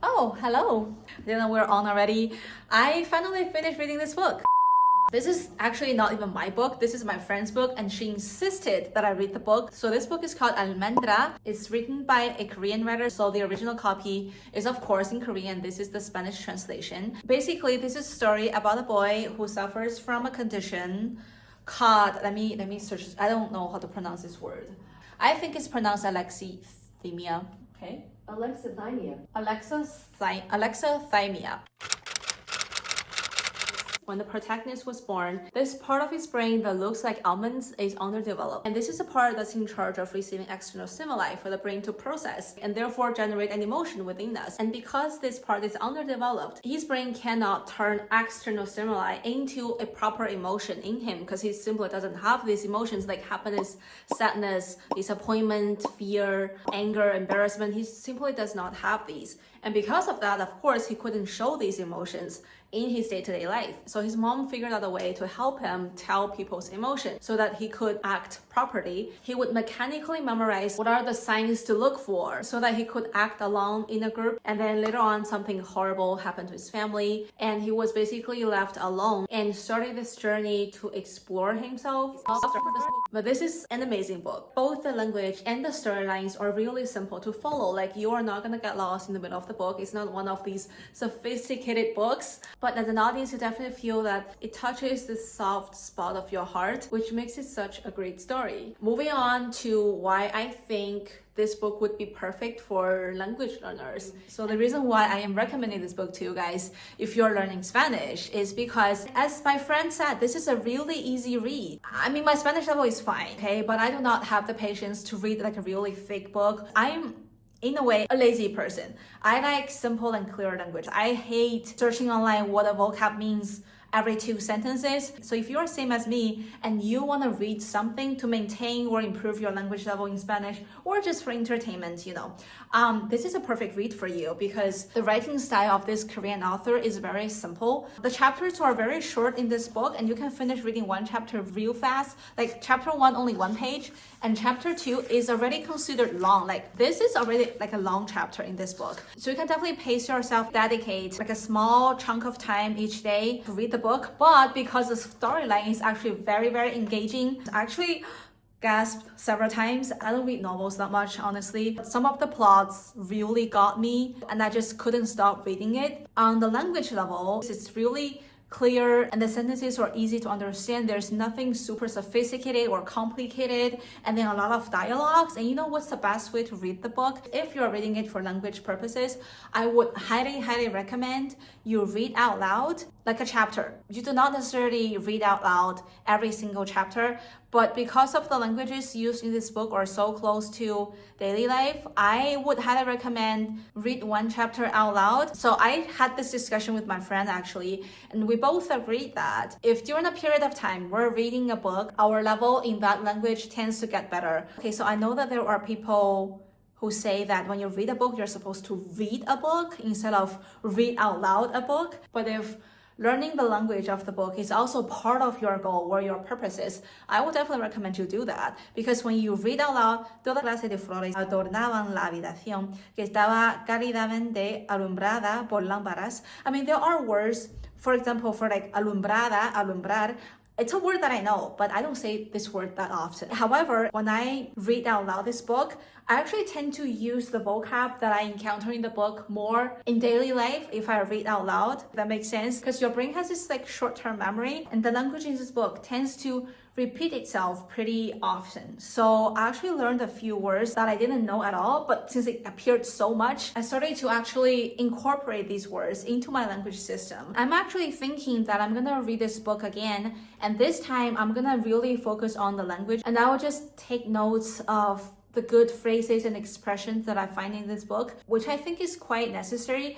Oh, hello. Then we're on already. I finally finished reading this book. This is actually not even my book. This is my friend's book, and she insisted that I read the book. So this book is called Almendra. It's written by a Korean writer. So the original copy is of course in Korean. This is the Spanish translation. Basically, this is a story about a boy who suffers from a condition called, let me search. I don't know how to pronounce this word. I think it's pronounced alexithymia. Okay. Alexithymia. Alexithymia. When the protagonist was born, this part of his brain that looks like almonds is underdeveloped. And this is a part that's in charge of receiving external stimuli for the brain to process and therefore generate an emotion within us. And because this part is underdeveloped, his brain cannot turn external stimuli into a proper emotion in him because he simply doesn't have these emotions like happiness, sadness, disappointment, fear, anger, embarrassment. He simply does not have these. And because of that, of course, he couldn't show these emotions in his day-to-day life. So his mom figured out a way to help him tell people's emotions so that he could act properly. He would mechanically memorize what are the signs to look for so that he could act alone in a group. And then later on, something horrible happened to his family and he was basically left alone and started this journey to explore himself. But this is an amazing book. Both the language and the storylines are really simple to follow. Like, you are not gonna get lost in the middle of the book. It's not one of these sophisticated books, but as an audience, you definitely feel that it touches the soft spot of your heart, which makes it such a great story. Moving on to why I think this book would be perfect for language learners. So the reason why I am recommending this book to you guys if you're learning Spanish is because, as my friend said, this is a really easy read. I mean, my Spanish level is fine, okay? But I do not have the patience to read like a really thick book. I'm in a way, a lazy person. I like simple and clear language. I hate searching online what a vocab means every 2 sentences. So if you're same as me and you want to read something to maintain or improve your language level in Spanish, or just for entertainment, this is a perfect read for you because the writing style of this Korean author is very simple. The chapters are very short in this book and you can finish reading one chapter real fast. Like chapter 1, only 1 page, and chapter 2 is already considered long. Like this is already like a long chapter in this book. So you can definitely pace yourself, dedicate like a small chunk of time each day to read the book. But because the storyline is actually very, very engaging, I actually gasped several times. I don't read novels that much, honestly. Some of the plots really got me and I just couldn't stop reading it. On the language level, it's really clear and the sentences are easy to understand. There's nothing super sophisticated or complicated, and then a lot of dialogues. And you know what's the best way to read the book? If you're reading it for language purposes, I would highly recommend you read out loud like a chapter. You do not necessarily read out loud every single chapter, but because of the languages used in this book are so close to daily life, I would highly recommend read one chapter out loud. So I had this discussion with my friend actually, and we both agreed that if during a period of time we're reading a book, our level in that language tends to get better. Okay, so I know that there are people who say that when you read a book, you're supposed to read a book instead of read out loud a book. But if learning the language of the book is also part of your goal or your purposes, I would definitely recommend you do that. Because when you read out loud, toda clase de flores adornaban la habitación, que estaba cálidamente alumbrada por lámparas. I mean, there are words, for example, for like alumbrada, alumbrar. It's a word that I know, but I don't say this word that often. However, when I read out loud this book, I actually tend to use the vocab that I encounter in the book more in daily life if I read out loud. If that makes sense, because your brain has this like short-term memory, and the language in this book tends to repeat itself pretty often. So I actually learned a few words that I didn't know at all, but since it appeared so much, I started to actually incorporate these words into my language system. I'm actually thinking that I'm gonna read this book again, and this time I'm gonna really focus on the language, and I will just take notes of the good phrases and expressions that I find in this book, which I think is quite necessary.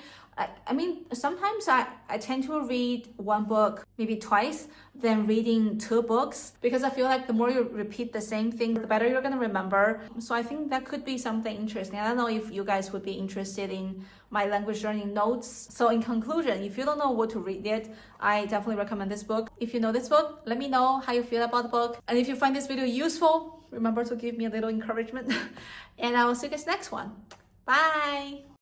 I mean, sometimes I tend to read one book maybe twice than reading 2 books because I feel like the more you repeat the same thing, the better you're gonna remember. So I think that could be something interesting. I don't know if you guys would be interested in my language learning notes. So in conclusion, if you don't know what to read yet, I definitely recommend this book. If you know this book, let me know how you feel about the book. And if you find this video useful, remember to give me a little encouragement. And I will see you guys next one. Bye!